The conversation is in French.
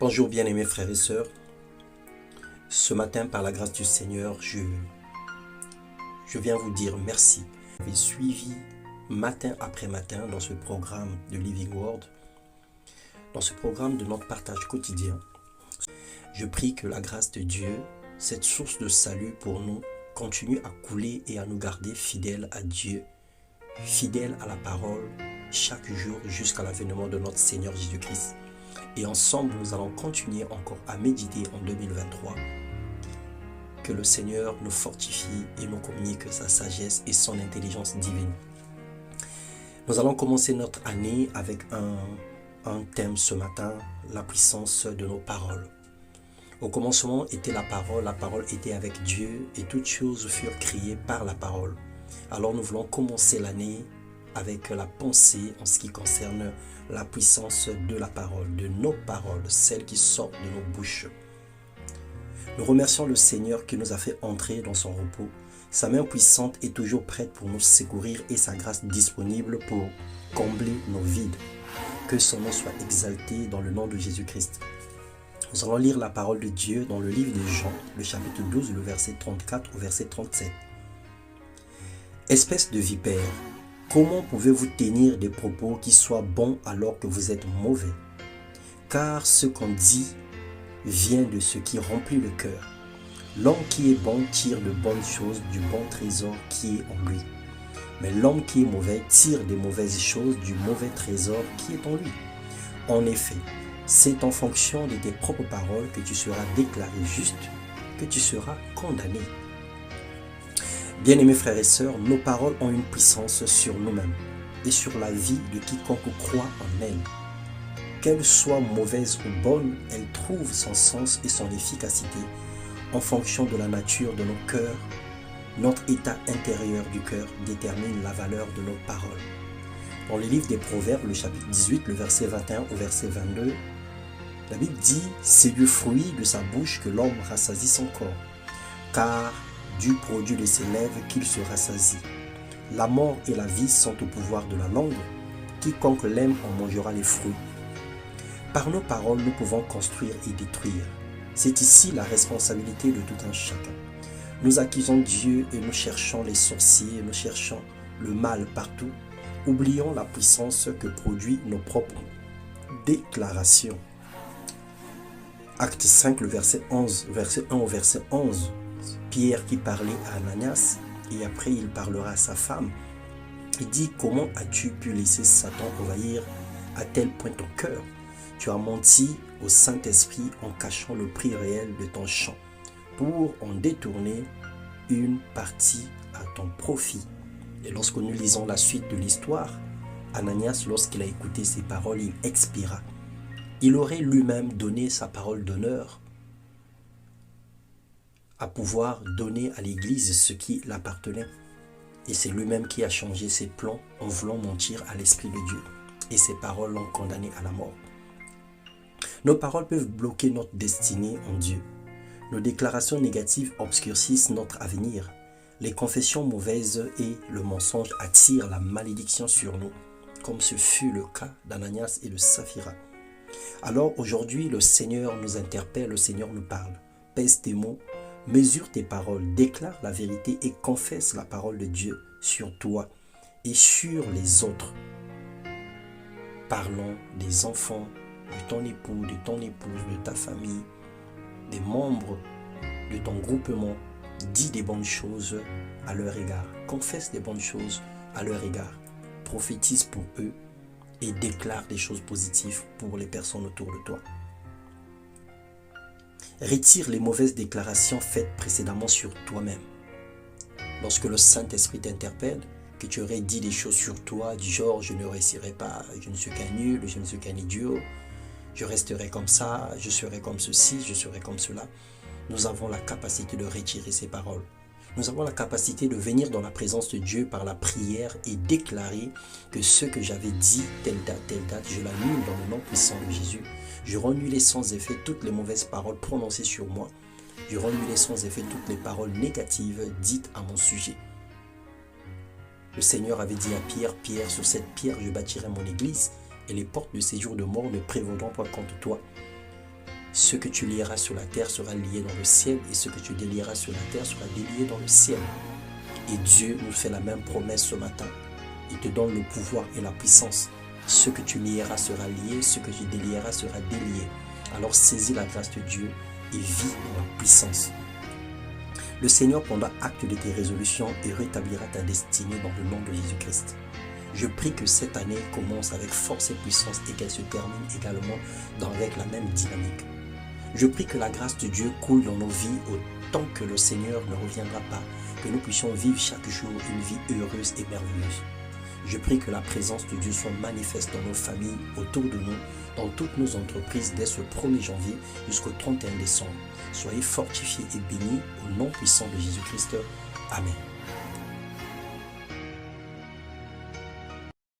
Bonjour bien-aimés frères et sœurs. Ce matin, par la grâce du Seigneur, je viens vous dire merci. Vous avez suivi matin après matin dans ce programme de Living Word, dans ce programme de notre partage quotidien. Je prie que la grâce de Dieu, cette source de salut pour nous, continue à couler et à nous garder fidèles à Dieu, fidèles à la parole, chaque jour jusqu'à l'avènement de notre Seigneur Jésus-Christ. Et ensemble, nous allons continuer encore à méditer en 2023. Que le Seigneur nous fortifie et nous communique sa sagesse et son intelligence divine. Nous allons commencer notre année avec un thème ce matin, la puissance de nos paroles. Au commencement était la parole était avec Dieu et toutes choses furent créées par la parole. Alors nous voulons commencer l'année avec la pensée en ce qui concerne la puissance de la parole, de nos paroles, celles qui sortent de nos bouches. Nous remercions le Seigneur qui nous a fait entrer dans son repos. Sa main puissante est toujours prête pour nous secourir et sa grâce disponible pour combler nos vides. Que son nom soit exalté dans le nom de Jésus-Christ. Nous allons lire la parole de Dieu dans le livre de Jean, le chapitre 12, le verset 34 au verset 37. Espèce de vipère, comment pouvez-vous tenir des propos qui soient bons alors que vous êtes mauvais? Car ce qu'on dit vient de ce qui remplit le cœur. L'homme qui est bon tire de bonnes choses du bon trésor qui est en lui. Mais l'homme qui est mauvais tire des mauvaises choses du mauvais trésor qui est en lui. En effet, c'est en fonction de tes propres paroles que tu seras déclaré juste, que tu seras condamné. Bien-aimés frères et sœurs, nos paroles ont une puissance sur nous-mêmes et sur la vie de quiconque croit en elles. Qu'elle soit mauvaise ou bonne, elle trouve son sens et son efficacité en fonction de la nature de nos cœurs. Notre état intérieur du cœur détermine la valeur de nos paroles. Dans le livre des Proverbes, le chapitre 18, le verset 21 au verset 22, la Bible dit « C'est du fruit de sa bouche que l'homme rassasie son corps, car du produit de ses lèvres qu'il se rassasie. La mort et la vie sont au pouvoir de la langue. Quiconque l'aime en mangera les fruits. » Par nos paroles, nous pouvons construire et détruire. C'est ici la responsabilité de tout un chacun. Nous accusons Dieu et nous cherchons les sorciers, nous cherchons le mal partout. Oublions la puissance que produit nos propres déclarations. Acte 5, le verset 11, verset 1 au verset 11. Pierre qui parlait à Ananias et après il parlera à sa femme. Il dit « Comment as-tu pu laisser Satan envahir à tel point ton cœur? Tu as menti au Saint-Esprit en cachant le prix réel de ton champ pour en détourner une partie à ton profit. » Et lorsque nous lisons la suite de l'histoire, Ananias, lorsqu'il a écouté ces paroles, il expira. Il aurait lui-même donné sa parole d'honneur à pouvoir donner à l'Église ce qui l'appartenait. Et c'est lui-même qui a changé ses plans en voulant mentir à l'Esprit de Dieu. Et ses paroles l'ont condamné à la mort. Nos paroles peuvent bloquer notre destinée en Dieu. Nos déclarations négatives obscurcissent notre avenir. Les confessions mauvaises et le mensonge attirent la malédiction sur nous, comme ce fut le cas d'Ananias et de Saphira. Alors aujourd'hui, le Seigneur nous interpelle, le Seigneur nous parle. Pèse tes mots, mesure tes paroles, déclare la vérité et confesse la parole de Dieu sur toi et sur les autres. Parlons des enfants, de ton époux, de ton épouse, de ta famille, des membres de ton groupement. Dis des bonnes choses à leur égard. Confesse des bonnes choses à leur égard. Prophétise pour eux et déclare des choses positives pour les personnes autour de toi. Retire les mauvaises déclarations faites précédemment sur toi-même. Lorsque le Saint-Esprit t'interpelle, que tu aurais dit des choses sur toi du genre « je ne réussirai pas, je ne suis qu'un nul, je ne suis qu'un idiot, je resterai comme ça, je serai comme ceci, je serai comme cela », nous avons la capacité de retirer ces paroles. Nous avons la capacité de venir dans la présence de Dieu par la prière et déclarer que ce que j'avais dit, telle date, je l'annule dans le nom puissant de Jésus. Je renule sans effet toutes les mauvaises paroles prononcées sur moi. Je renule sans effet toutes les paroles négatives dites à mon sujet. Le Seigneur avait dit à Pierre, « Pierre, sur cette pierre, je bâtirai mon église, et les portes de séjour de mort ne prévaudront pas contre toi. » Ce que tu lieras sur la terre sera lié dans le ciel et ce que tu délieras sur la terre sera délié dans le ciel. Et Dieu nous fait la même promesse ce matin. Il te donne le pouvoir et la puissance. Ce que tu lieras sera lié, ce que tu délieras sera délié. Alors saisis la grâce de Dieu et vis dans la puissance. Le Seigneur prendra acte de tes résolutions et rétablira ta destinée dans le nom de Jésus-Christ. Je prie que cette année commence avec force et puissance et qu'elle se termine également avec la même dynamique. Je prie que la grâce de Dieu coule dans nos vies autant que le Seigneur ne reviendra pas, que nous puissions vivre chaque jour une vie heureuse et merveilleuse. Je prie que la présence de Dieu soit manifeste dans nos familles, autour de nous, dans toutes nos entreprises dès ce 1er janvier jusqu'au 31 décembre. Soyez fortifiés et bénis au nom puissant de Jésus-Christ. Amen.